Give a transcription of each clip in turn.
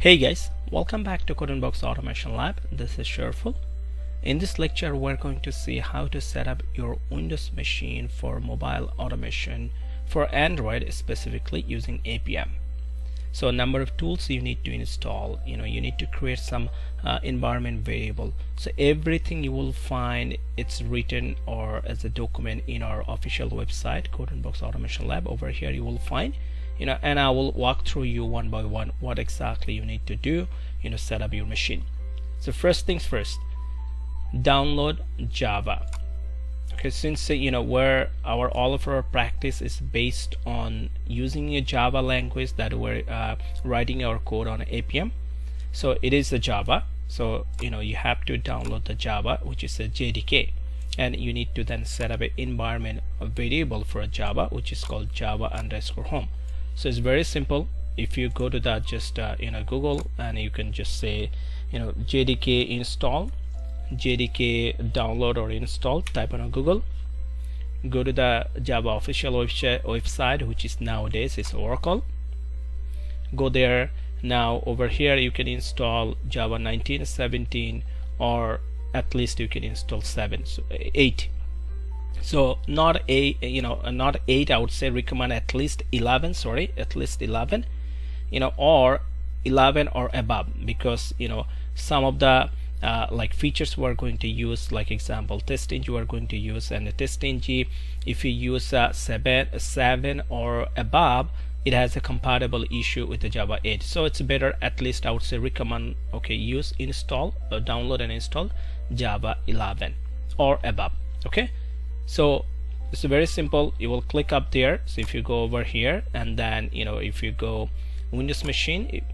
Hey guys, welcome back to Code and Box Automation Lab. This is Shareful. In this lecture, we're going to see how to set up your Windows machine for mobile automation for Android, specifically using Appium. So a number of tools you need to install. You need to create some environment variable. So everything you will find, it's written or as a document in our official website, Code and Box Automation Lab. Over here you will find, and I will walk through you one by one what exactly you need to do, set up your machine. So first things first, download Java. Okay, since where all of our practice is based on using a Java language that we're writing our code on Appium, so it is a Java. So you have to download the Java, which is a JDK, and you need to then set up an environment variable for a Java, which is called Java_home. So it's very simple. If you go to that, just Google, and you can just say JDK install, JDK download or install, type on Google, go to the Java official website, which is nowadays is Oracle. Go there. Now over here you can install Java 19, 17, or at least you can install 7, so 8. So not 8, not 8. I would say recommend at least 11. Sorry, at least 11, or 11 or above, because some of the like features we are going to use, like example TestNG we are going to use, and the TestNG, if you use 7 or above, it has a compatible issue with the Java 8. So it's better, at least I would say recommend, use install, download and install Java 11 or above. Okay, so it's very simple. You will click up there. So if you go over here, and then if you go Windows machine,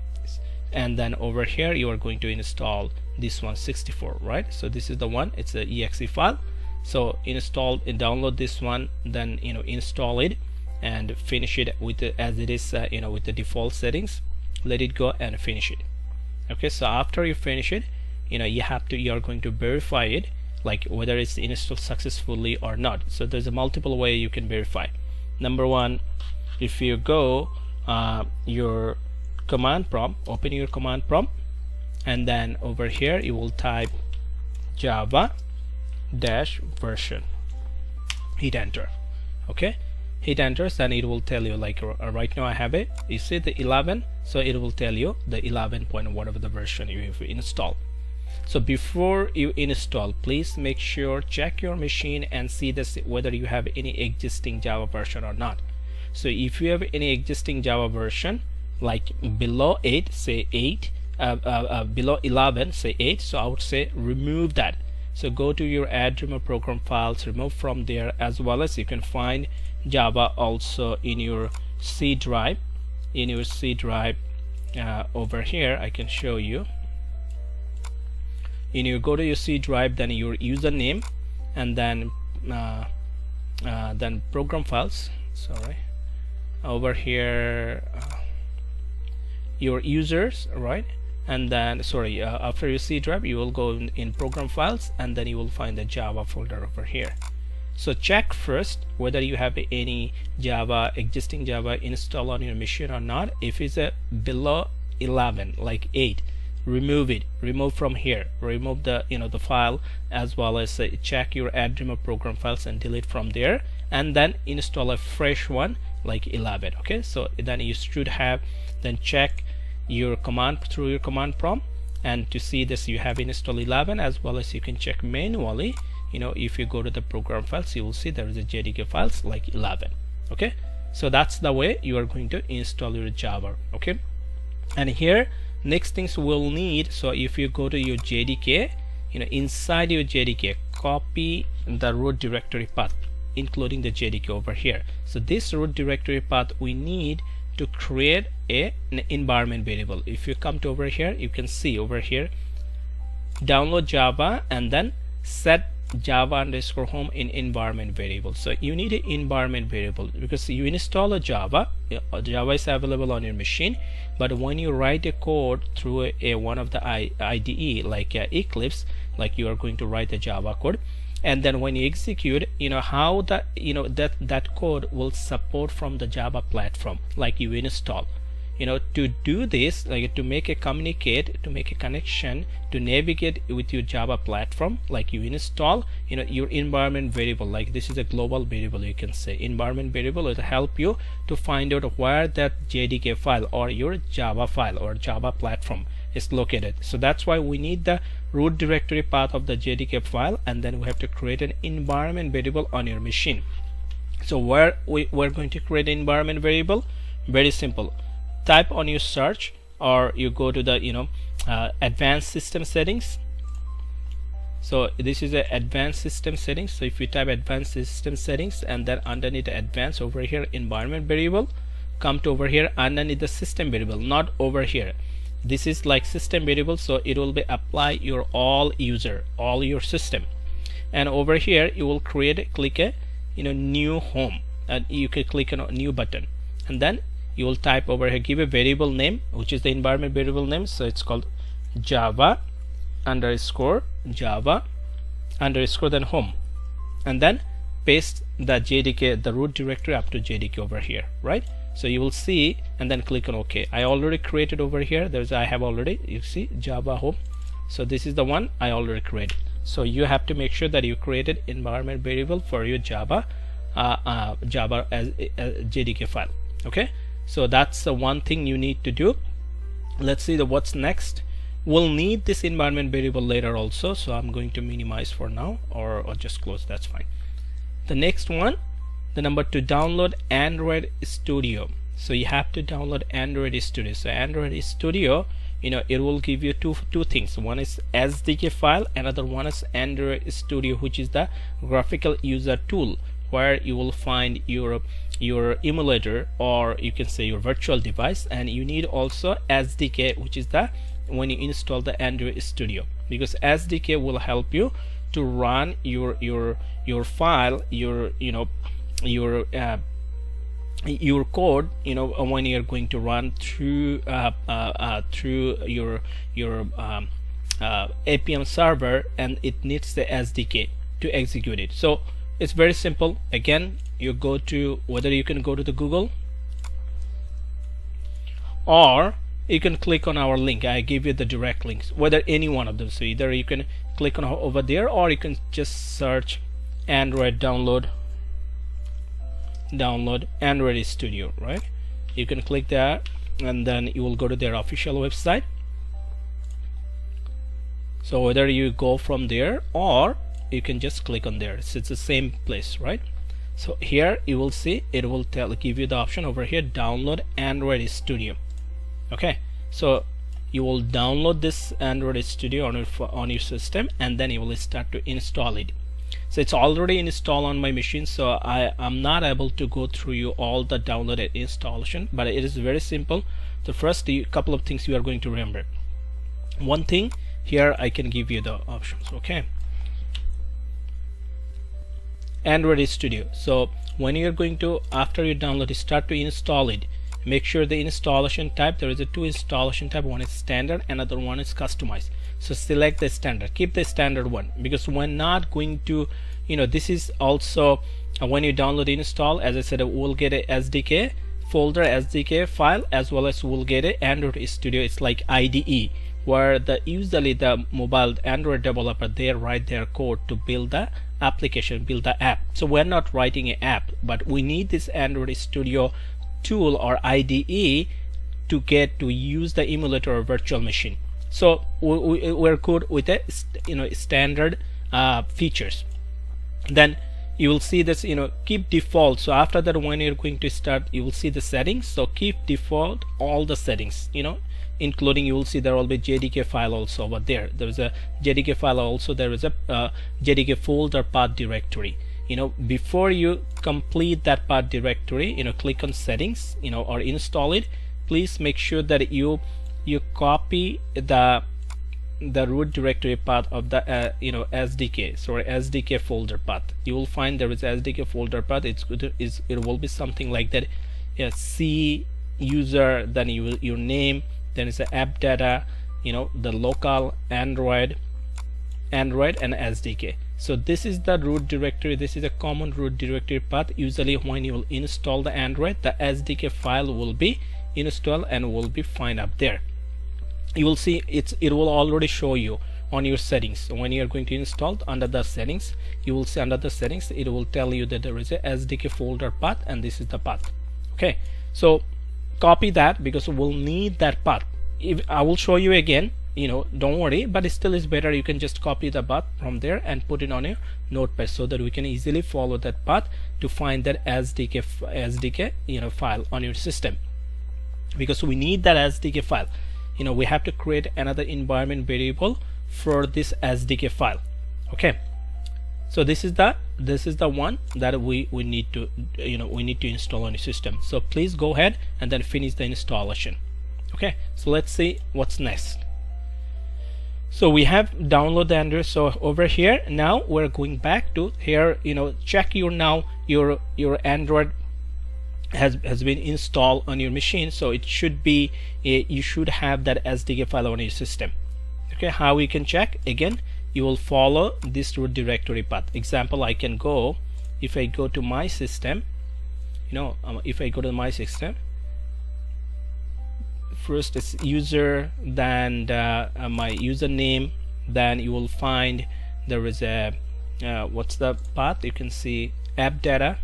and then over here you are going to install this one, 64, right? So this is the one, it's a exe file. So install and download this one, then install it and finish it with as it is, with the default settings. Let it go and finish it. Okay, so after you finish it, you are going to verify it, like whether it's installed successfully or not. So there's a multiple way you can verify. Number one, if you go your command prompt, open your command prompt, and then over here you will type Java -version, hit enter. Okay, hit enter, then it will tell you, like right now I have it, you see the 11, so it will tell you the 11 point whatever the version you have installed. So before you install, please make sure, check your machine and see this whether you have any existing Java version or not. So if you have any existing Java version, like below 8, say 8, below 11, say 8, so I would say remove that. So go to your add remove program files, remove from there, as well as you can find Java also in your C drive. In your C drive over here, I can show you. You go to your C drive, then your username, and then program files. Sorry, over here your users, right? And then after your C drive, you will go in program files, and then you will find the Java folder over here. So check first whether you have any existing Java installed on your machine or not. If it's below 11, like 8, remove it, remove from here, remove the the file, as well as check your add remove program files and delete from there, and then install a fresh one like 11. Okay, so then you should have, then check your command through your command prompt, and to see this you have installed 11, as well as you can check manually. If you go to the program files, you will see there is a JDK files like 11. Okay, so that's the way you are going to install your Java. Okay, and here next things we'll need. So if you go to your JDK, inside your JDK, copy the root directory path, including the JDK over here. So this root directory path we need to create an environment variable. If you come to over here, you can see over here, download Java, and then set Java_home in environment variable. So you need an environment variable because you install a Java. Java is available on your machine, but when you write a code through one of the IDE like Eclipse, like you are going to write the Java code, and then when you execute, how that that code will support from the Java platform, like you install. to do this, like to make a connection, to navigate with your Java platform, like you install your environment variable. Like this is a global variable, you can say environment variable. Will help you to find out where that JDK file or your Java file or Java platform is located. So that's why we need the root directory path of the JDK file, and then we have to create an environment variable on your machine. So where we're going to create an environment variable, very simple. Type on your search, or you go to the advanced system settings. So this is a advanced system settings. So if you type advanced system settings, and then underneath the advanced, over here environment variable, come to over here underneath the system variable, not over here. This is like system variable, so it will be apply your all your system. And over here you will click a new home, and you can click on a new button, and then you will type over here, give a variable name, which is the environment variable name. So it's called Java underscore then home, and then paste the JDK, the root directory up to JDK over here, right? So you will see, and then click on OK. I already created over here. I have already, you see, Java home. So this is the one I already created. So you have to make sure that you created environment variable for your Java as JDK file. Okay, so that's the one thing you need to do. Let's see what's next. We'll need this environment variable later also, so I'm going to minimize for now, or just close, that's fine. The next one, the number 2, download Android Studio. So you have to download Android Studio. So Android Studio, it will give you two things. One is SDK file, another one is Android Studio, which is the graphical user tool, where you will find your emulator, or you can say your virtual device. And you need also SDK, which is the when you install the Android Studio, because SDK will help you to run your file, your code, when you're going to run through your Appium server, and it needs the SDK to execute it. So it's very simple. Again, you go to, whether you can go to the Google, or you can click on our link. I give you the direct links, whether any one of them. So either you can click on over there, or you can just search Android download Android Studio, right? You can click that, and then you will go to their official website. So whether you go from there, or you can just click on there, so it's the same place, right? So here you will see it will give you the option over here, download Android Studio. Okay, so you will download this Android Studio on your system, and then you will start to install it. So it's already installed on my machine, so I'm not able to go through you all the downloaded installation, but it is very simple. The first couple of things you are going to remember. One thing here, I can give you the options. Okay, Android Studio. So when you're going to, after you download it, start to install it, make sure the installation type, there is a 2 installation type. One is standard, another one is customized. So select the standard, keep the standard one, because we're not going to, this is also when you download install, as I said, we'll get a SDK folder, SDK file, as well as we'll get a Android Studio. It's like IDE, where usually the mobile Android developer, they write their code to build the application, build the app. So we're not writing an app, but we need this Android Studio tool or IDE to get to use the emulator or virtual machine. So we're good with the standard features. Then you will see this, keep default. So after that, when you're going to start, you will see the settings. So keep default all the settings, including, you will see there will be JDK file also over there. There is a JDK file also. There is a JDK folder path directory. Before you complete that path directory, click on settings, or install it. Please make sure that you copy the root directory path of the SDK, sorry, SDK folder path. You will find there is SDK folder path. It will be something like that. C user, then your name, then it's the app data, the local Android and SDK. So this is the root directory. This is a common root directory path. Usually when you will install the Android, the SDK file will be install and will be fine up there. You will see it will already show you on your settings. When you are going to install, under the settings, you will see under the settings it will tell you that there is a SDK folder path and this is the path. Okay, so copy that because we'll need that path. If I will show you again, don't worry, but it still is better. You can just copy the path from there and put it on your notepad so that we can easily follow that path to find that SDK file on your system, because we need that SDK file. We have to create another environment variable for this SDK file. Okay, so this is the one that we need to install on your system. So please go ahead and then finish the installation. Okay, so let's see what's next. So we have download the Android. So over here now we're going back to here. Check your Android has been installed on your machine. So it should be you should have that SDK file on your system. Okay, how you can check? Again, you will follow this root directory path. Example, I can go, if I go to my system, if I go to my system, first it's user, then my username, then you will find there is a what's the path? You can see app data.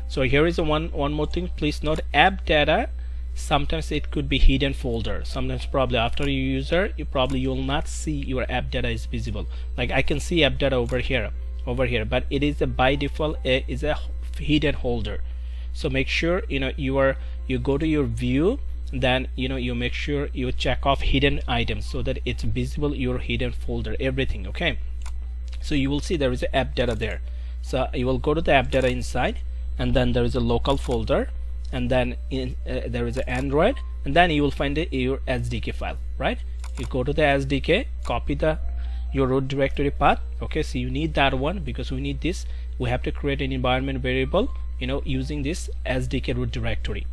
So here is one more thing. Please note, app data, sometimes it could be hidden folder. Sometimes probably after you user, you will not see your app data is visible. Like I can see app data over here, but it is by default is a hidden folder. So make sure you go to your view, then you make sure you check off hidden items so that it's visible your hidden folder, everything. Okay, so you will see there is a app data there. So you will go to the app data inside, and then there is a local folder, and then there is an Android, and then you will find your SDK file, right? You go to the SDK, copy your root directory path. Okay, so you need that one because we need this. We have to create an environment variable using this SDK root directory.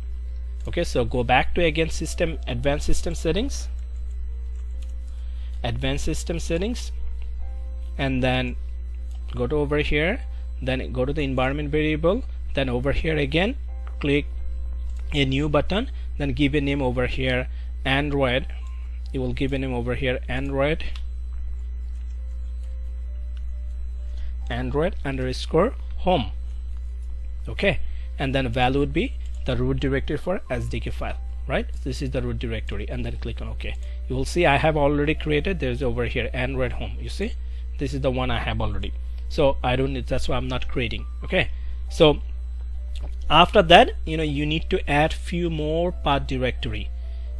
Okay, so go back to again advanced system settings, and then go to over here, then go to the environment variable, then over here again click a new button, then give a name over here Android. You will give a name over here Android underscore home. Okay, and then value would be the root directory for SDK file, right? This is the root directory, and then click on OK. You will see I have already created, there's over here Android home. You see, this is the one I have already, so I don't need, that's why I'm not creating. Okay, so after that you need to add few more path directory,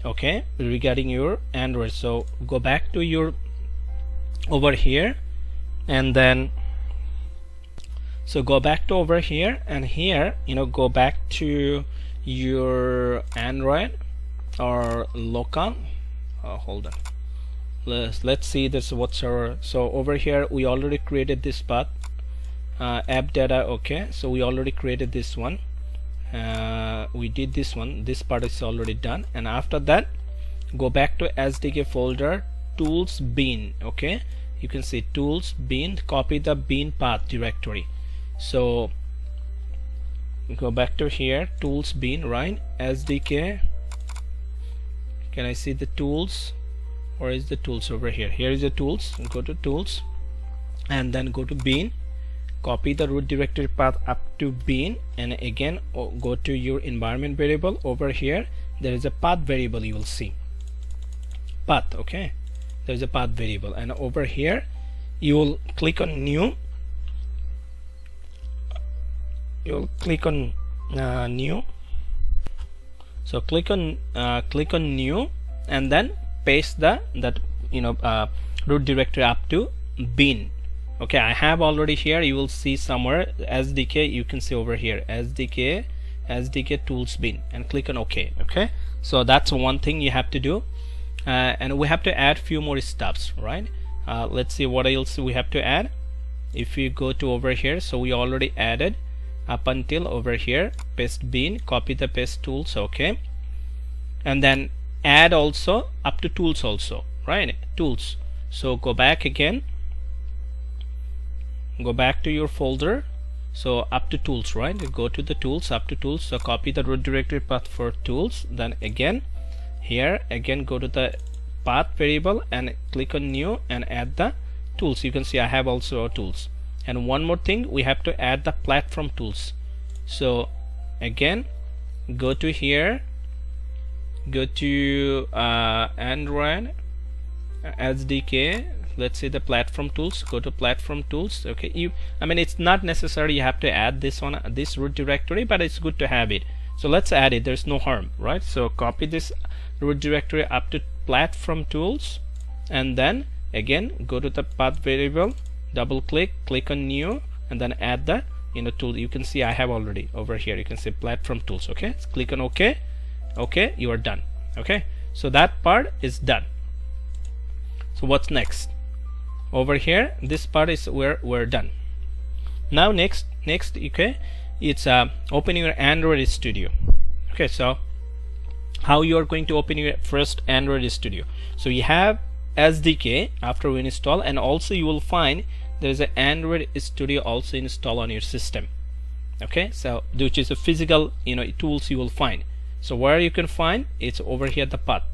okay, regarding your Android. So go back to your over here, and then go back to over here, and here go back to your Android or local. Hold on, let's see this what's our. So over here we already created this path, app data. Okay, so we already created this one. We did this one, this part is already done. And after that go back to SDK folder, tools bin. Okay, you can see tools bin, copy the bin path directory. So go back to here, tools bin, right? SDK, can I see the tools, or is the tools over here? Here is the tools. Go to tools, and then go to bin, copy the root directory path up to bin, and again go to your environment variable. Over here there is a path variable, you will see path. Okay, there is a path variable, and over here you will click on new. You will click on new. So click on new, and then paste that root directory up to bin. Okay, I have already here. You will see somewhere SDK. You can see over here SDK tools bin, and click on OK. Okay, so that's one thing you have to do, and we have to add few more steps, right? Let's see what else we have to add. If you go to over here, so we already added up until over here paste bin, copy the paste tools. Okay, and then add also up to tools also, right? Tools. So go back again, go back to your folder, So up to tools, right? You go to the tools, up to tools, so copy the root directory path for tools, then again here again go to the path variable and click on new and add the tools. You can see I have also tools. And one more thing, we have to add the platform tools. So again go to here, go to Android SDK, let's say the platform tools, go to platform tools. Okay, I mean it's not necessary you have to add this one, this root directory, but it's good to have it. So let's add it, there's no harm, right? So copy this root directory up to platform tools, and then again go to the path variable, double click, click on new, and then add the tool. You can see I have already over here, you can see platform tools. Okay, click on OK. Okay, you are done. Okay, so that part is done. So what's next? Over here, this part is where we're done. Now next, okay, it's opening your Android Studio. Okay, so how you are going to open your first Android Studio? So you have SDK after we install, and also you will find there is an Android Studio also installed on your system. Okay, so which is a physical tools you will find. So where you can find, it's over here the path.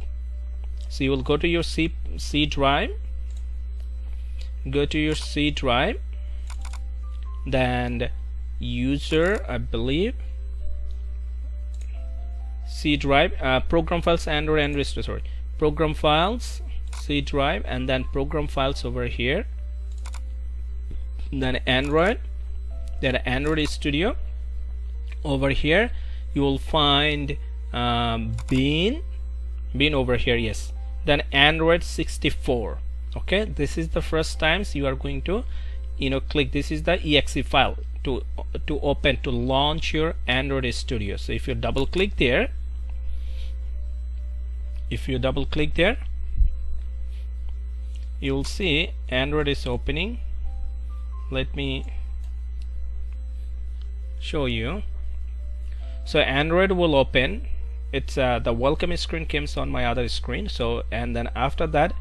So you will go to your C drive, go to your C drive, then user, I believe, C drive, program files, Android Studio, sorry, program files, C drive, and then program files over here, then Android, then Android Studio. Over here you will find bin over here, yes, then Android 64. Okay, this is the first times you are going to click, this is the exe file to open, to launch your Android Studio. So if you double click there, you will see Android is opening. Let me show you. So Android will open. It's the welcome screen comes on my other screen. So, and then after that,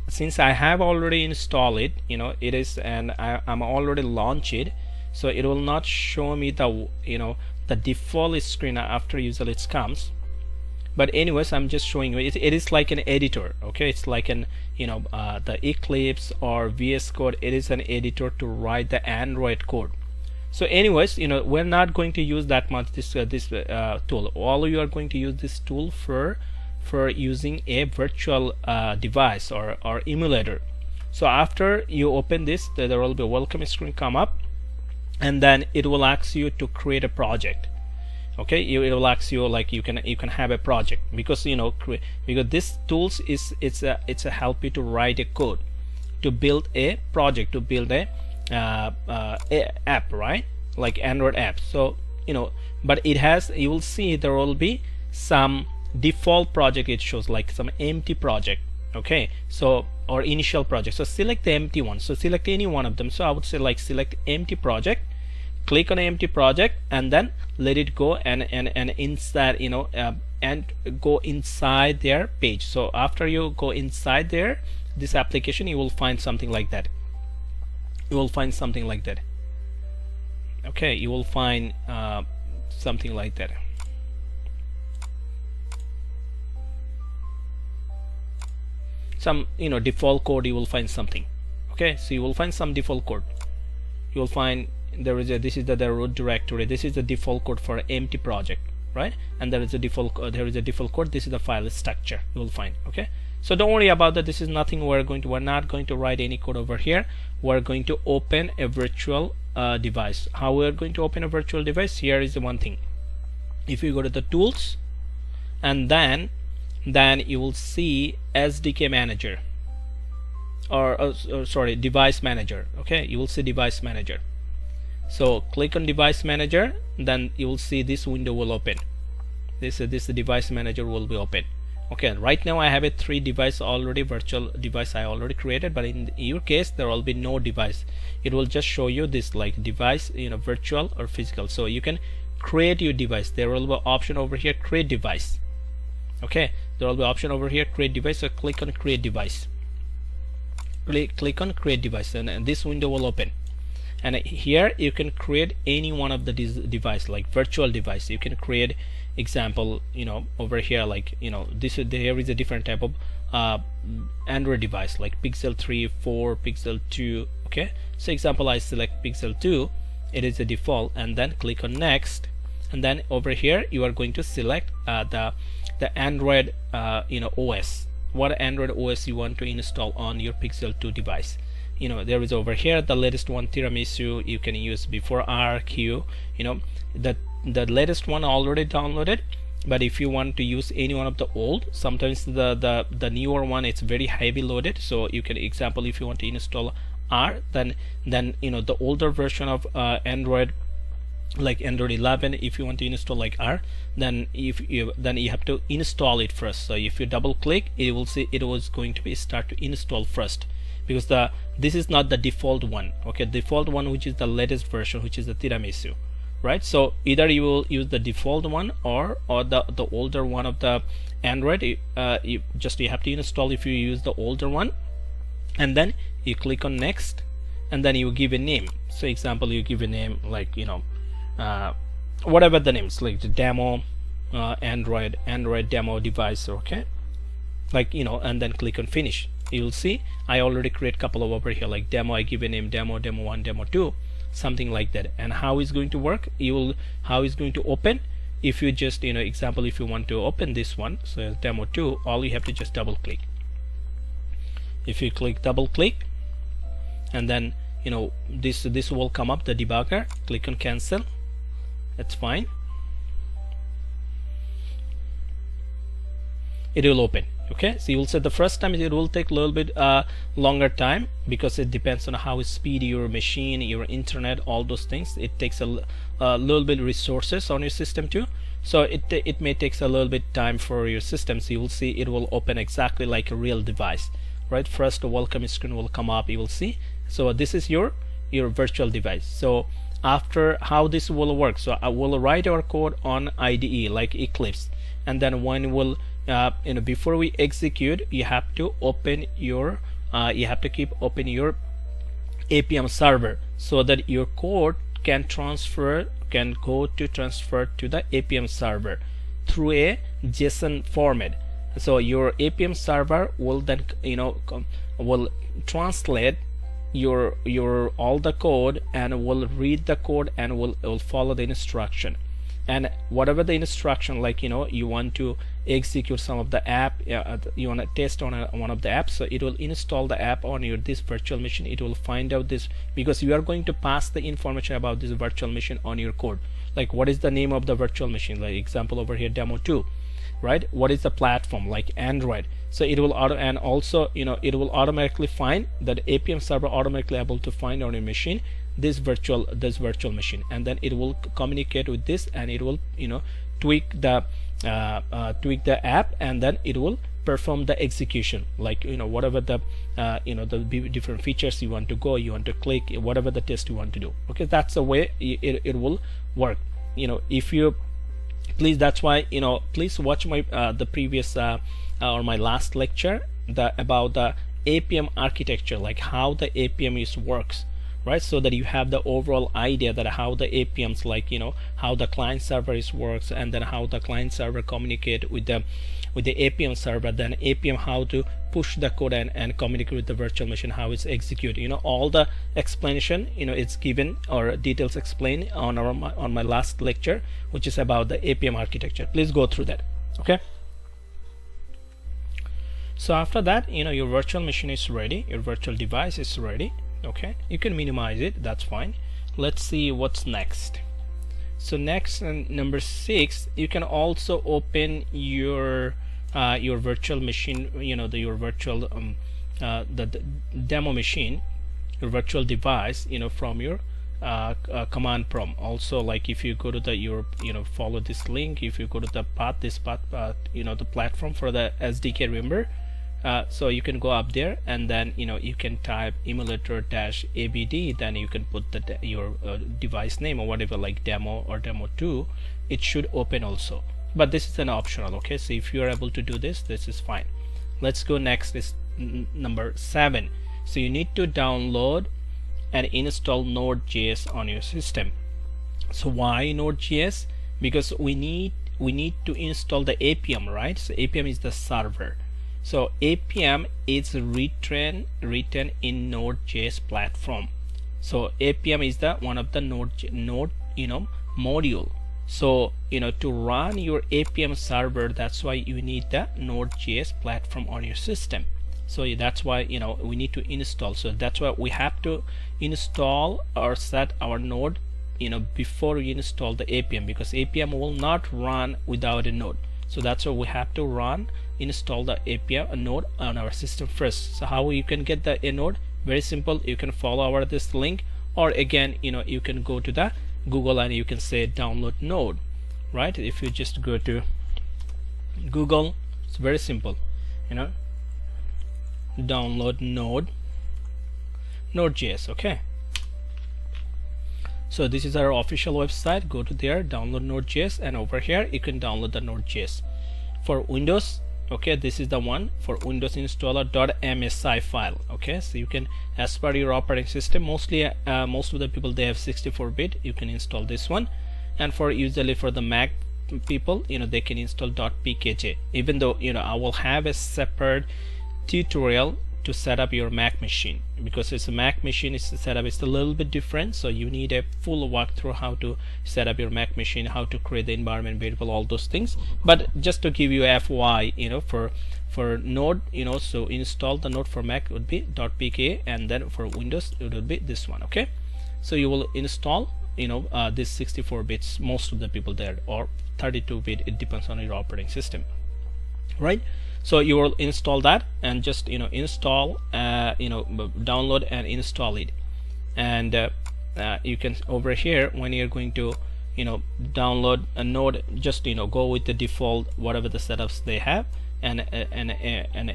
since I have already installed it, it is, and I'm already launched it, so it will not show me the the default screen after usually it comes. But anyways, I'm just showing you it is like an editor. Okay, it's like an the Eclipse or VS Code. It is an editor to write the Android code. So anyways, we're not going to use that much this tool. All you are going to use this tool for using a virtual device or emulator. So after you open this, there will be a welcome screen come up, and then it will ask you to create a project. Okay, it will ask you like you can have a project, because because this tools is it's a help you to write a code, to build a project, to build a app, right, like Android app. So but it has, you will see there will be some default project, it shows like some empty project. Okay, so or initial project. So select the empty one, so select any one of them. So I would say like select empty project, click on empty project, and then let it go and inside and go inside their page. So after you go inside there, this application, you will find something like that. Okay, you will find something like that. Some default code, you will find something. Okay, so you will find some default code. You will find there is this is the root directory, this is the default code for empty project, right? And there is a default code, this is the file structure you will find. Okay, so don't worry about that. This is nothing we're not going to write any code over here. We're going to open a virtual device. How we're going to open a virtual device? Here is the one thing. If you go to the tools, and then you will see SDK manager, or sorry, device manager. Okay, you will see device manager. So click on device manager, then you will see this window will open. This device manager will be open. Okay, right now I have a 3 device already, virtual device I already created, but in your case there will be no device. It will just show you this like device, virtual or physical. So you can create your device. There will be option over here, create device. Okay, there will be option over here, create device. So click on create device. Click on create device, and this window will open. and here you can create any one of the device, like virtual device. You can create example, over here, like there is a different type of Android device, like Pixel 3, 4, Pixel 2. Okay, so example, I select Pixel 2, it is a default, and then click on next, and then over here you are going to select the Android OS, what Android OS you want to install on your Pixel 2 device. There is over here the latest one, Tiramisu. You can use before RQ, the latest one already downloaded. But if you want to use any one of the old, sometimes the newer one, it's very heavy loaded. So you can, example, if you want to install R, then the older version of Android, like Android 11, if you want to install like R, then you have to install it first. So if you double click, it will see it was going to be start to install first, because this is not the default one. Okay, default one, which is the latest version, which is the Tiramisu, right? So either you will use the default one or the older one of the Android. You have to install if you use the older one, and then you click on next, and then you give a name. So example, you give a name like whatever the names, like the demo Android demo device. Okay, like and then click on finish. You'll see I already create a couple of over here, like demo. I give a name demo 1, demo 2, something like that. And how is going to work, how is going to open, if you just example, if you want to open this one, so demo 2, all you have to just double click. If you click double click, and then this will come up, the debugger. Click on cancel, that's fine, it will open. Okay, so you will say the first time it will take a little bit longer time, because it depends on how speedy your machine, your internet, all those things. It takes a little bit resources on your system too, so it may take a little bit time for your system. So you will see it will open exactly like a real device, right? First, the welcome screen will come up, you will see. So this is your virtual device. So after, how this will work, so I will write our code on IDE like Eclipse, and then when we'll before we execute, you have to open your keep open your Appium server, so that your code can go to transfer to the Appium server through a JSON format. So your Appium server will then will translate your all the code, and will read the code, and will follow the instruction. And whatever the instruction, like you want to execute some of the app, you want to test on one of the apps, so it will install the app on this virtual machine. It will find out this, because you are going to pass the information about this virtual machine on your code, like what is the name of the virtual machine, like example over here demo 2, right? What is the platform, like Android. So it will and also it will automatically find that Appium server automatically able to find on your machine this virtual machine, and then it will communicate with this, and it will tweak the app, and then it will perform the execution, like whatever the the different features you want to click, whatever the test you want to do. Okay, that's the way it will work. If you please, that's why please watch my the previous or my last lecture about the Appium architecture, like how the Appium works, right? So that you have the overall idea that how the Appiums, like how the client server works, and then how the client server communicate with the Appium server, then Appium how to push the code and communicate with the virtual machine, how it's executed. All the explanation it's given, or details explained on my last lecture, which is about the Appium architecture. Please go through that. Okay, so after that your virtual machine is ready, your virtual device is ready. Okay, you can minimize it, that's fine. Let's see what's next. So next, number 6, you can also open your virtual machine, your virtual the demo machine, your virtual device, from your command prompt. Also, like if you go to the follow this link, if you go to the path, the platform for the SDK, remember. So you can go up there, and then you can type emulator-abd, then you can put your device name or whatever, like demo or demo 2. It should open also, but this is an optional. Okay, so if you are able to do this is fine. Let's go next, is number 7. So you need to download and install Node.js on your system. So why Node.js? Because we need to install the Appium, right? So Appium is the server. So Appium is written in Node.js platform. So Appium is the one of the node module. So to run your Appium server, that's why you need the Node.js platform on your system. So that's why we need to install. So that's why we have to install or set our node before we install the Appium, because Appium will not run without a node. So that's why we have to install the Appium node on our system first. So how you can get the node? Very simple. You can follow this link, or again you can go to the Google and you can say download node, right? If you just go to Google, it's very simple, download Node.js. Okay, so this is our official website. Go to there, download Node.js, and over here you can download the Node.js. For Windows, okay, this is the one for Windows installer .msi file. Okay, so you can, as per your operating system, most of the people, they have 64-bit, you can install this one. And for usually for the Mac people, they can install .pkg. Even though I will have a separate tutorial to set up your Mac machine, because it's a Mac machine, it's set up, it's a little bit different. So you need a full walkthrough how to set up your Mac machine, how to create the environment variable, all those things. But just to give you FY, for Node, so install the Node for Mac would be .pk, and then for Windows it would be this one. Okay, so you will install this 64 bits, most of the people there, or 32-bit, it depends on your operating system, right? So you will install that and just install, download and install it. And you can, over here, when you're going to download a node, just go with the default whatever the setups they have, and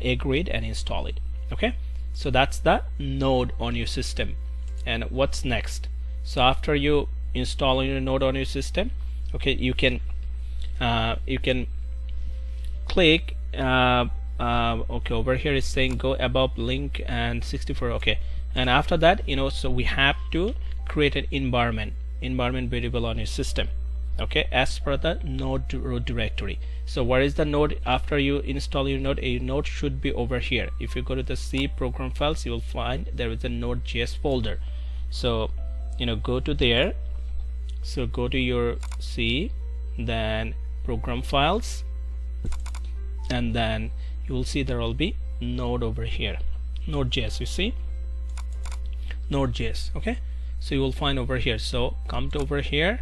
agree it and install it. Okay, so that's the node on your system. And what's next? So after you install your node on your system, okay, you can click okay, over here it's saying go above link and 64. Okay, and after that so we have to create an environment variable on your system, okay, as per the node root directory. So where is the node? After you install your node, a node should be over here. If you go to the C program files, you will find there is a Node.js folder. So go to there, so go to your C, then program files, and then you will see there will be node over here, Node.js. You see Node.js. Okay, so you will find over here. So come to over here,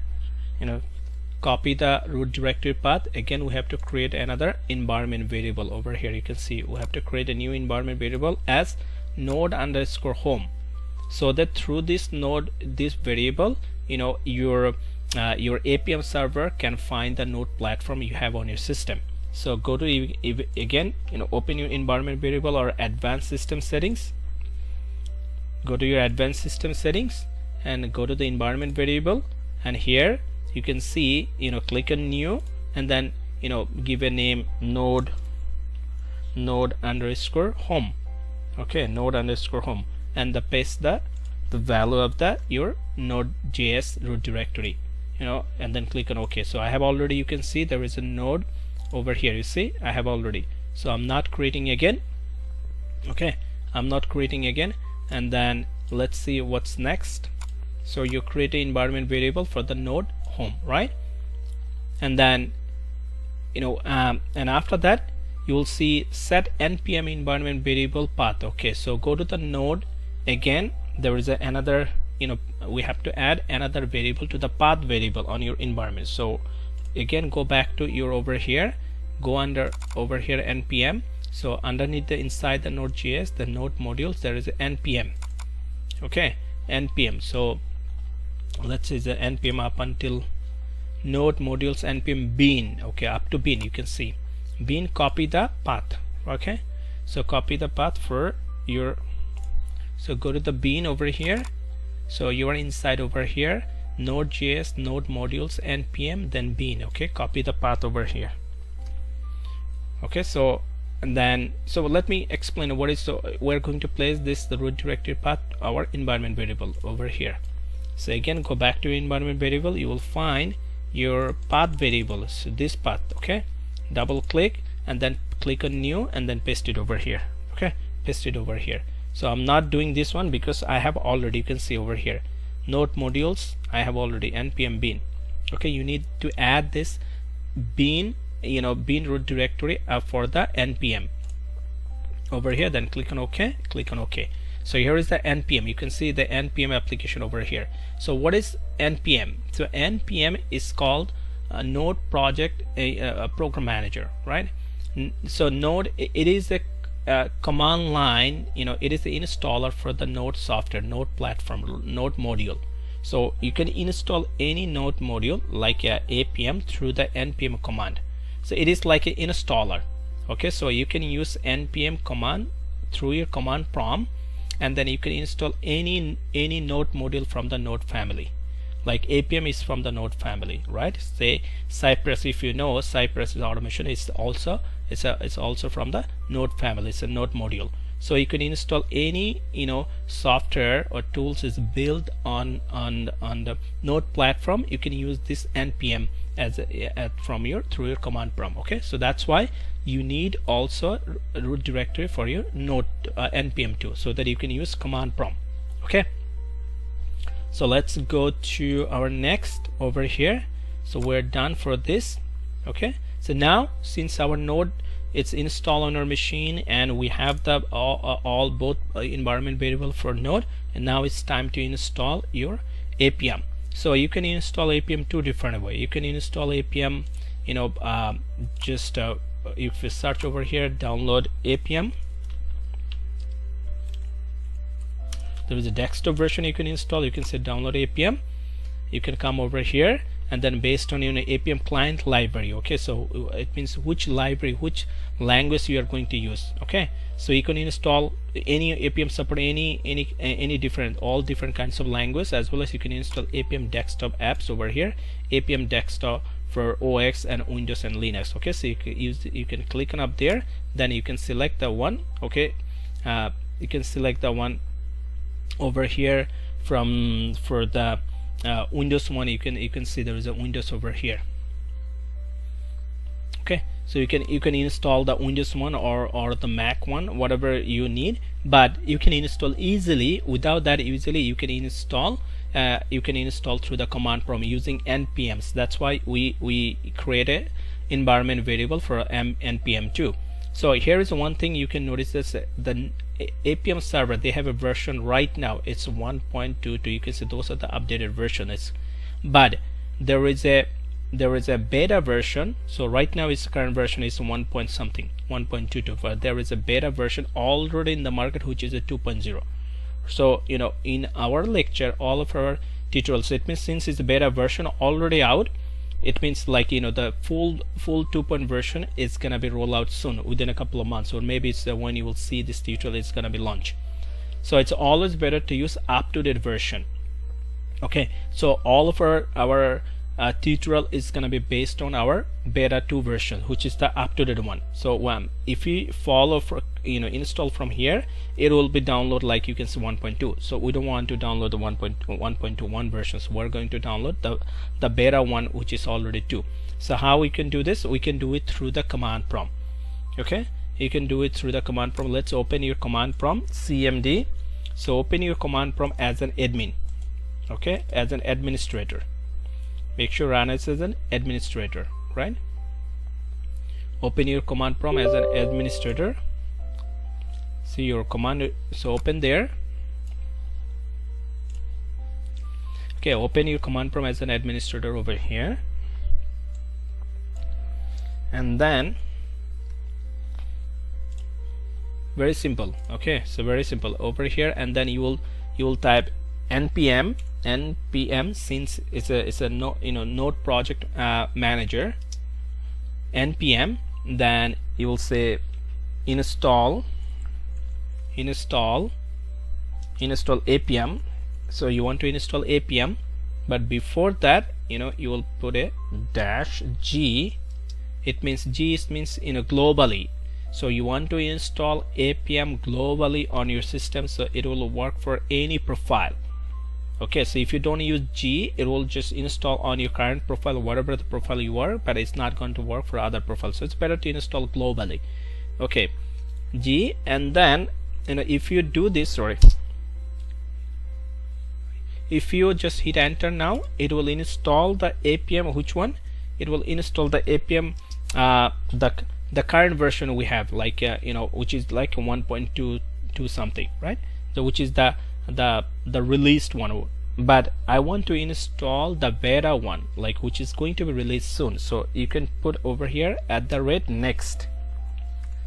copy the root directory path. Again, we have to create another environment variable over here. You can see we have to create a new environment variable as node_home, so that through this node, this variable, your Appium server can find the node platform you have on your system. So go to again, open your environment variable or advanced system settings. Go to your advanced system settings and go to the environment variable, and here you can see, click on new, and then give a name node_home. Okay, node_home, and paste the value of your Node.js root directory, and then click on OK. So I have already, you can see there is a node over here. You see I have already, so I'm not creating again. Okay, I'm not creating again. And then let's see what's next. So you create an environment variable for the node home, right? And then and after that you will see set npm environment variable path. Okay, so go to the node again. There is another, we have to add another variable to the path variable on your environment. So again, go back to your over here, go under over here npm. So underneath the inside the Node.js, the node modules, there is npm. Okay, npm. So let's say the npm up until node modules npm bean. Okay, up to bean. You can see bean, copy the path. Okay, so copy the path for your, so go to the bean over here. So you are inside over here, Node.js, node modules, npm, then bean. Okay, copy the path over here. Okay, so And then, so let me explain what is. So we're going to place this the root directory path, our environment variable over here. So again, go back to your environment variable, you will find your path variable, so this path. Okay, double click and then click on new and then paste it over here. Okay, paste it over here. So I'm not doing this one because I have already, you can see over here, node modules, I have already npm bean. Okay, you need to add this bean, bean root directory for the npm over here. Then click on OK, click on OK. So here is the npm, you can see the npm application over here. So what is npm? So npm is called a node project, a program manager, right? So node, it is a command line, it is the installer for the node software, node platform, node module. So you can install any node module like Appium through the npm command. So it is like an installer. Okay, so you can use npm command through your command prompt, and then you can install any node module from the node family. Like Appium is from the node family, right? Say Cypress, if you know, Cypress automation is also it's also from the node family. It's a node module. So you can install any software or tools is built on the node platform. You can use this npm as through your command prompt. Okay, so that's why you need also a root directory for your node npm too, so that you can use command prompt. Okay, so let's go to our next over here. So we're done for this. Okay, so now since our node it's installed on our machine and we have the both environment variable for node, and now it's time to install your Appium. So you can install Appium two different ways. You can install Appium, just if you search over here, download Appium. There is a desktop version you can install. You can say download Appium. You can come over here, and then based on Appium client library. Okay, so it means which library, which language you are going to use. Okay, so you can install any Appium support any different, all different kinds of language, as well as you can install Appium desktop apps over here. Appium desktop for OS and Windows and Linux. Okay, so you can click on up there, then you can select the one. Okay, you can select the one over here for the Windows one. You can see there is a Windows over here. Okay, so you can install the Windows one or the Mac one, whatever you need, but you can install easily. Without that, easily you can install through the command prompt using npms. That's why we created environment variable for npm too. So here is one thing you can notice, is the Appium server, they have a version right now, it's 1.22. You can see those are the updated versions, but there is a beta version. So right now its current version is 1 point something, 1.22, but there is a beta version already in the market which is a 2.0. So in our lecture, all of our tutorials, it means since it's a beta version already out, it means like the full 2.0 version is gonna be rolled out soon, within a couple of months, or maybe it's when you will see this tutorial, it's gonna be launched. So it's always better to use up-to-date version. Okay, so all of our tutorial is gonna be based on our beta 2 version, which is the up-to-date one. So if we follow install from here, it will be download like you can see 1.2. so we don't want to download the 1.21 version, so we're going to download the beta one, which is already 2. So how we can do this? We can do it through the command prompt. Okay, you can do it through the command prompt. Let's open your command prompt, cmd. So open your command prompt as an admin. Okay, as an administrator. Make sure run as an administrator, right? Open your command prompt as an administrator. See your command, so open there. Okay, open your command prompt as an administrator over here, and then very simple. Okay, so very simple over here, and then you will type npm, since it's a node project manager, npm, then you will say install Appium. So you want to install Appium, but before that you will put a -g. It means G means globally. So you want to install Appium globally on your system, so it will work for any profile. Okay, so if you don't use G, it will just install on your current profile, whatever the profile you are, but it's not going to work for other profiles. So it's better to install globally. Okay, G, and then if you do this, sorry, if you just hit enter now, it will install the Appium. Which one? It will install the Appium, the current version we have, like which is like 1.22 something, right? So which is the released one. But I want to install the beta one, like which is going to be released soon. So you can put over here @next.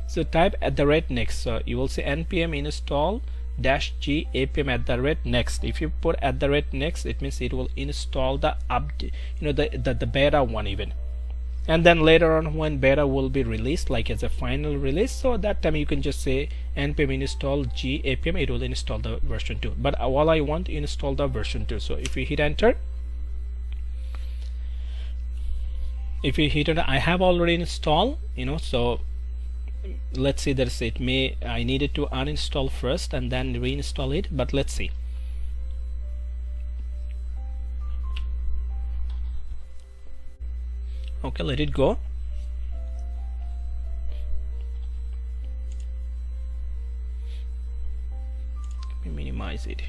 So type @next. So you will see npm install -g appium @next. If you put @next, it means it will install the update, the beta one even. And then later on, when beta will be released, like as a final release, so at that time you can just say npm install g appium, it will install the version 2. But all I want to install the version 2. So if you hit enter, I have already installed, so let's see, that's it. I needed to uninstall first and then reinstall it, but let's see. Okay, let it go. Let me minimize it.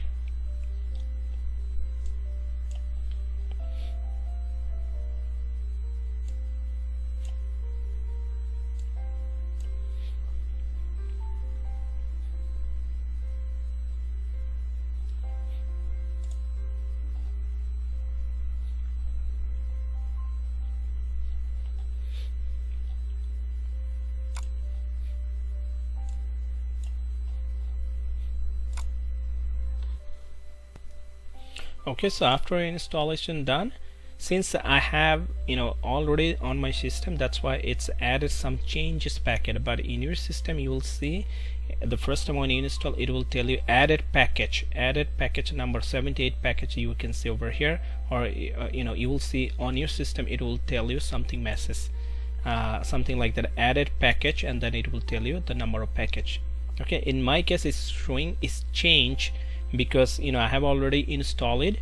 Okay, so after installation done, since I have already on my system, that's why it's added some changes packet. But in your system you will see the first time when you install, it will tell you added package number 78 package. You can see over here, or you will see on your system, it will tell you something messages, something like that, added package, and then it will tell you the number of package. Okay, in my case it's showing is change, because I have already installed it,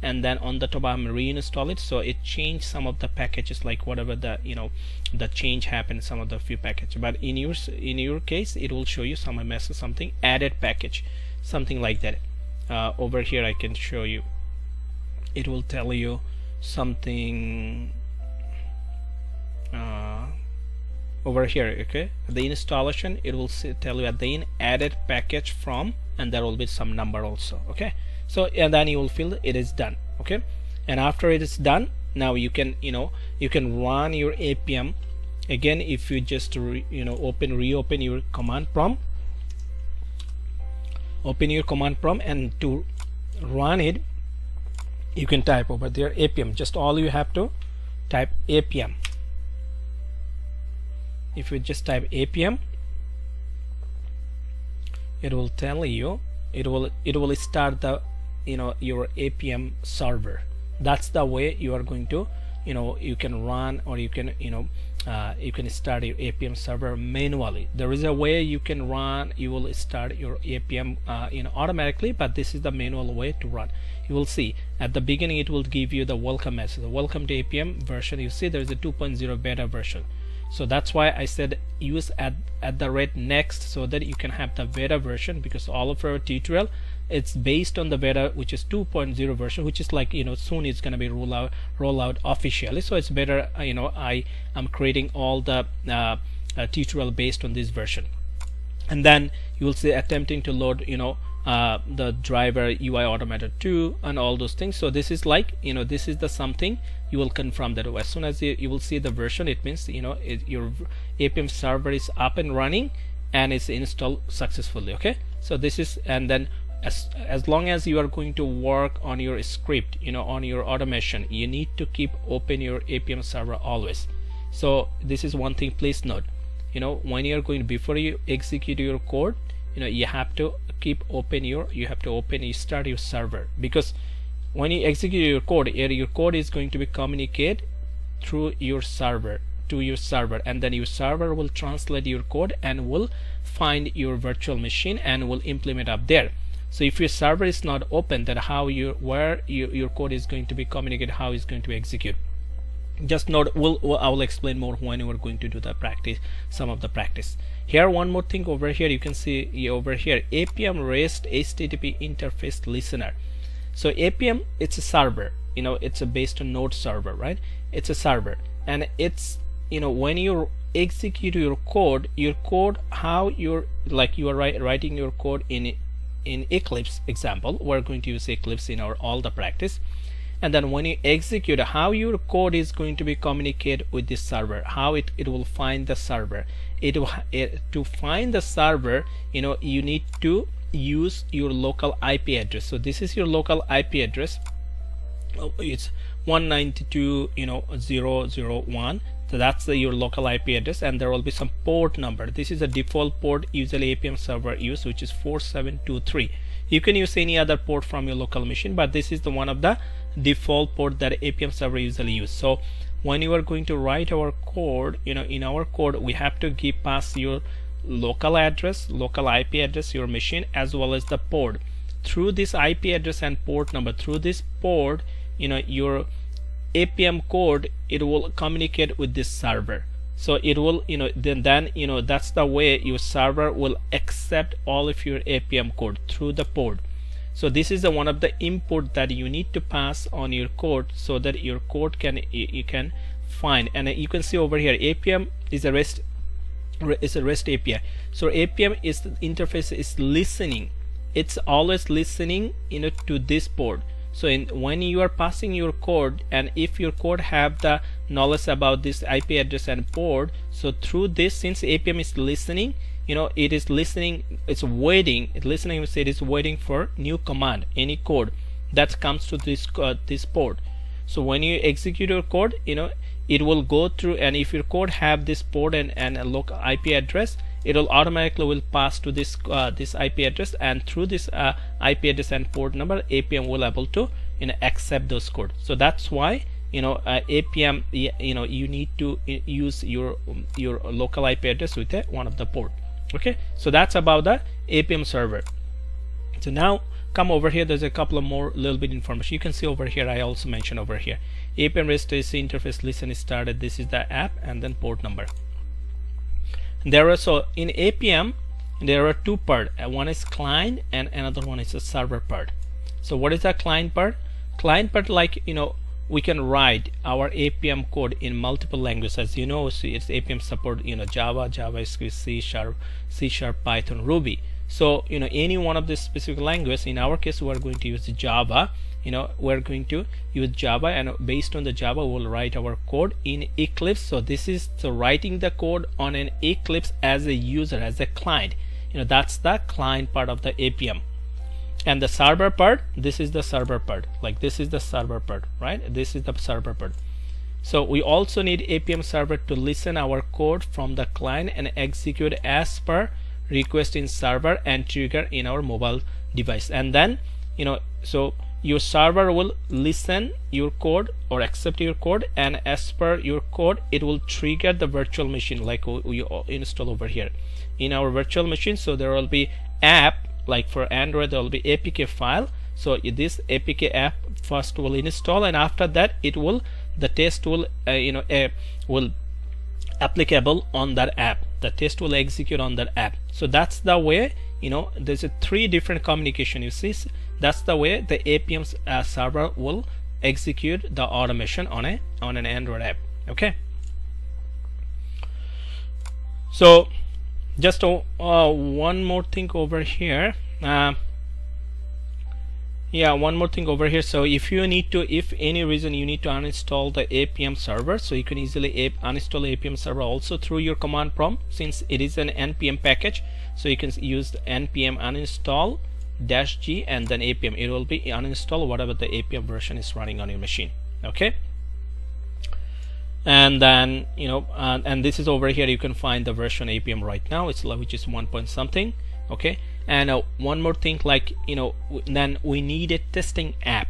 and then on the top I'm reinstall it, so it changed some of the packages, like whatever the the change happened, some of the few packages. But in your case, it will show you some message, something added package, something like that. Over here I can show you, it will tell you something over here. Okay, the installation, it will tell you at the end added package from, and there will be some number also. Okay, so and then you will feel it is done. Okay, and after it is done, now you can you can run your Appium again. If you just reopen your command prompt, open your command prompt, and to run it you can type over there Appium. Just all you have to type Appium. If you just type Appium, it will tell you, it will start the your Appium server. That's the way you are going to you can run, or you can you can start your Appium server manually. There is a way you can run, you will start your Appium automatically, but this is the manual way to run. You will see at the beginning it will give you the welcome message, welcome to Appium version. You see there's a 2.0 beta version. So that's why I said use @next, so that you can have the beta version, because all of our tutorial, it's based on the beta, which is 2.0 version, which is like soon it's going to be roll out officially. So it's better I am creating all the tutorial based on this version. And then you will see attempting to load the driver UI automator 2 and all those things. So this is like this is the something you will confirm that as soon as you will see the version, it means your Appium server is up and running and it's installed successfully. Okay, so this is, and then as long as you are going to work on your script, on your automation, you need to keep open your Appium server always. So this is one thing, please note, when you are going, before you execute your code, you have to keep open you start your server, because when you execute your code is going to be communicate through your server to your server, and then your server will translate your code and will find your virtual machine and will implement up there. So if your server is not open, then how your code is going to be communicated, how it's going to execute. Just note, I will explain more when we're going to do the practice, some of the practice. Here, one more thing over here, you can see over here, Appium REST HTTP interface listener. So Appium, it's a server, it's based on Node server, right? It's a server, and it's, when you execute your code, how you are writing your code in Eclipse example. We're going to use Eclipse in all the practice. And then when you execute, how your code is going to be communicate with this server, how it will find the server. To find the server, you need to use your local IP address. So this is your local IP address. It's 192.0.0.1. So that's your local IP address, and there will be some port number. This is a default port usually Appium server use, which is 4723. You can use any other port from your local machine, but this is the one of the default port that Appium server usually use. So when you are going to write our code, in our code we have to pass your local address, local IP address, your machine, as well as the port. Through this IP address and port number, through this port, your Appium code, it will communicate with this server. So it will, then that's the way your server will accept all of your Appium code through the port. So this is one of the input that you need to pass on your code, so that your code you can find. And you can see over here, Appium is a REST API. So Appium is the interface is listening. It's always listening, to this port. So when you are passing your code, and if your code have the knowledge about this IP address and port, so through this, since Appium is listening, it is listening, it's waiting, it is waiting for new command, any code that comes to this port. So when you execute your code, it will go through, and if your code have this port and a local IP address, it will automatically pass to this IP address, and through this IP address and port number, Appium will able to accept those code. So that's why Appium, you need to use your local IP address with one of the port. Okay, so that's about the Appium server. So now come over here, there's a couple of more little bit information. You can see over here, I also mentioned over here, Appium REST interface listen started. This is the app, and then port number. So in Appium there are two parts. One is client and another one is a server part. So what is the client part? Client part, we can write our Appium code in multiple languages. As you know, so it's Appium support Java, JavaScript, C#, Python, Ruby. So any one of the specific language. In our case, we are going to use Java. We're going to use Java, and based on the Java, we'll write our code in Eclipse. So this is writing the code on an Eclipse as a user, as a client. That's the client part of the Appium. And the server part, this is the server part. This is the server part, right? This is the server part. So we also need Appium server to listen our code from the client and execute as per request in server and trigger in our mobile device. And then so your server will listen your code or accept your code, and as per your code, it will trigger the virtual machine like we install over here in our virtual machine. So there will be app, like for Android there will be APK file. So this APK app first will install, and after that the test will will applicable on that app. The test will execute on that app. So that's the way, there's three different communication. You see, that's the way the Appium server will execute the automation on an Android app. Okay. So just one more thing over here. One more thing over here. So if any reason you need to uninstall the Appium server, so you can easily uninstall the Appium server also through your command prompt, since it is an NPM package. So you can use the npm uninstall -g and then Appium. It will be uninstall whatever the Appium version is running on your machine. Okay. And then and this is over here, you can find the version Appium right now, which is 1 point something. Okay. And one more thing, then we need a testing app,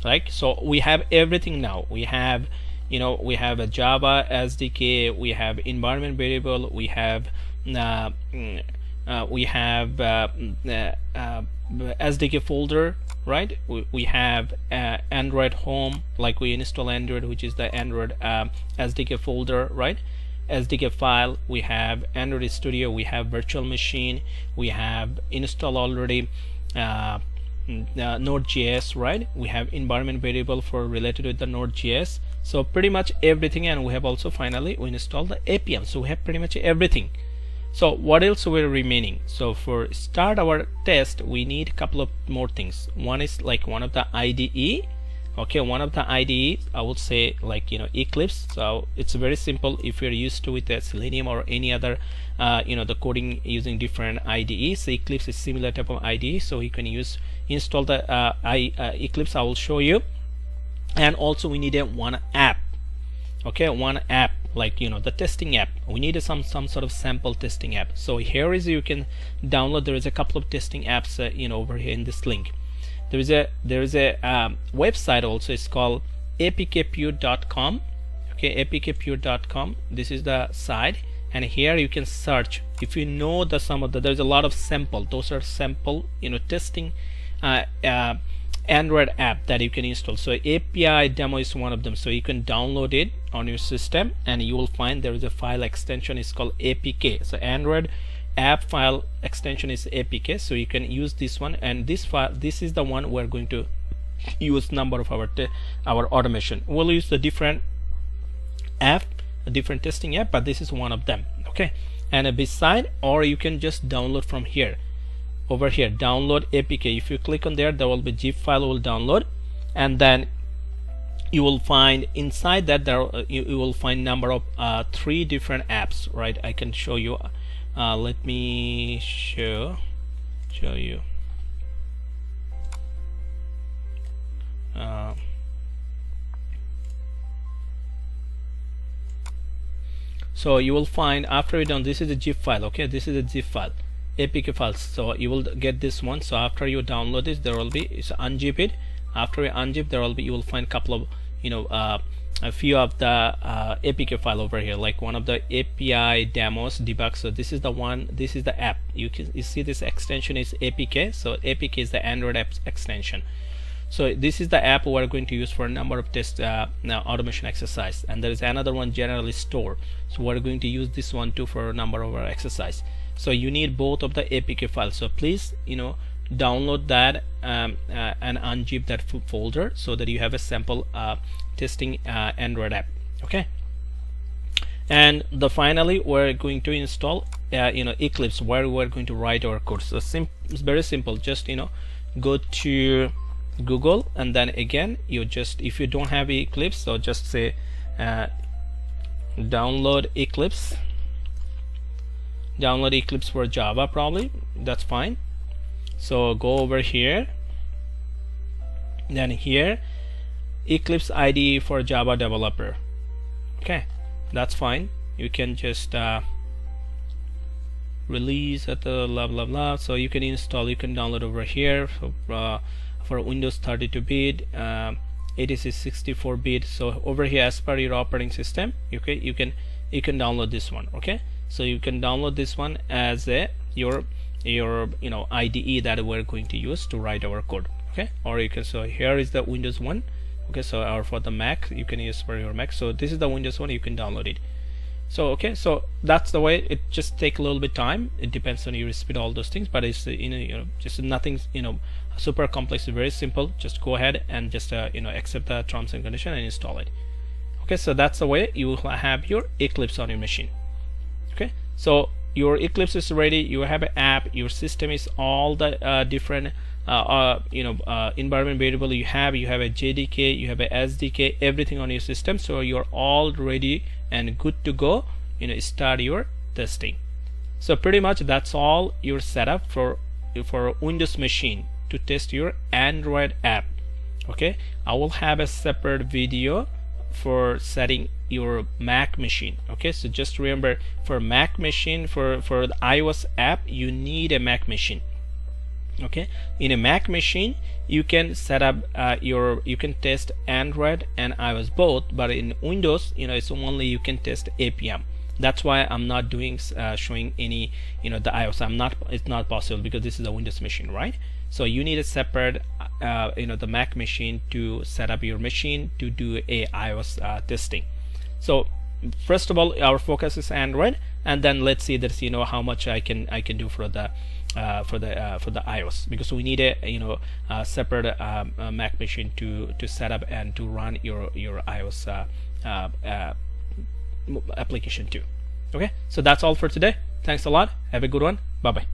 right? So we have everything now. We have we have a Java SDK, we have environment variable, we have SDK folder, right? We have Android home, like we install Android, which is the Android SDK folder, right? SDK file, we have Android Studio, we have virtual machine, we have install already Node.js, right? We have environment variable for related with the Node.js. So pretty much everything, and we have also finally we install the Appium. So we have pretty much everything. So what else we're remaining? So for start our test, we need a couple of more things. One is like one of the IDE. Okay, one of the IDE, I would say like Eclipse. So it's very simple if you're used to with the Selenium or any other the coding using different IDEs. Eclipse is similar type of IDE, so you can install the Eclipse. I will show you. And also we need one app. Okay, one app, like the testing app. We need some sort of sample testing app. So here is, you can download. There is a couple of testing apps over here in this link. There is a website also. It's called appkpure.com. Okay, appkpure.com. This is the site, and here you can search. If you know there's a lot of sample. Those are sample testing Android app that you can install. So API demo is one of them. So you can download it on your system, and you will find there is a file extension. It's called APK. So Android app file extension is APK. So you can use this one, and this file, this is the one we're going to use number of our automation. We'll use the different app, a different testing app, but this is one of them. Okay, and beside, or you can just download from here. Over here, download APK. If you click on there will be zip file will download, and then you will find inside that you will find number of 3 different apps, right? I can show you. Let me show you. So you will find after you done, this is a zip file. Okay, this is a zip file, APK files. So you will get this one. So after you download this, there will be unzip it. After you unzip, there will be, you will find a couple of a few of the APK file over here, like one of the API demos debug. So this is the one, this is the app. You see this extension is APK. So APK is the Android app extension. So this is the app we're going to use for a number of test now automation exercise, and there is another one, generally store. So we're going to use this one too for a number of our exercise. So you need both of the APK files. So please download that and unzip that folder so that you have a sample testing Android app. Okay, and finally we're going to install Eclipse, where we're going to write our code. So it's very simple. Just go to Google, and then again you just, if you don't have Eclipse, so just say download Eclipse. Download Eclipse for Java, probably that's fine. So go over here, then here Eclipse IDE for Java developer. Okay, that's fine. You can just release at the blah blah blah. So you can install, you can download over here for Windows 32-bit, 86 64-bit. So over here, as per your operating system, okay, you can download this one. Okay, so you can download this one as your IDE that we're going to use to write our code. Okay, or you can, so here is the Windows one. Okay, so or for the Mac, you can use for your Mac. So this is the Windows one, you can download it. So okay, so that's the way. It just take a little bit time. It depends on your speed, all those things, but it's just nothing super complex. Very simple. Just go ahead and just accept the terms and condition and install it. Okay, so that's the way you will have your Eclipse on your machine. Okay, so your Eclipse is ready. You have an app. Your system is all the different environment variable you have a JDK, you have a SDK, everything on your system. So you're all ready and good to go. Start your testing. So pretty much that's all your setup for Windows machine to test your Android app. Okay, I will have a separate video for setting your Mac machine. Okay, so just remember, for Mac machine, for the iOS app, you need a Mac machine. Okay, in a Mac machine you can set up you can test Android and iOS both, but in Windows, it's only you can test Appium. That's why I'm not doing showing any the iOS. It's not possible because this is a Windows machine, right? So you need a separate the Mac machine to set up your machine to do a iOS testing. So first of all, our focus is Android, and then let's see that how much I can do for the iOS, because we need a separate Mac machine to set up and to run your iOS application too. Okay, so that's all for today. Thanks a lot. Have a good one. Bye bye.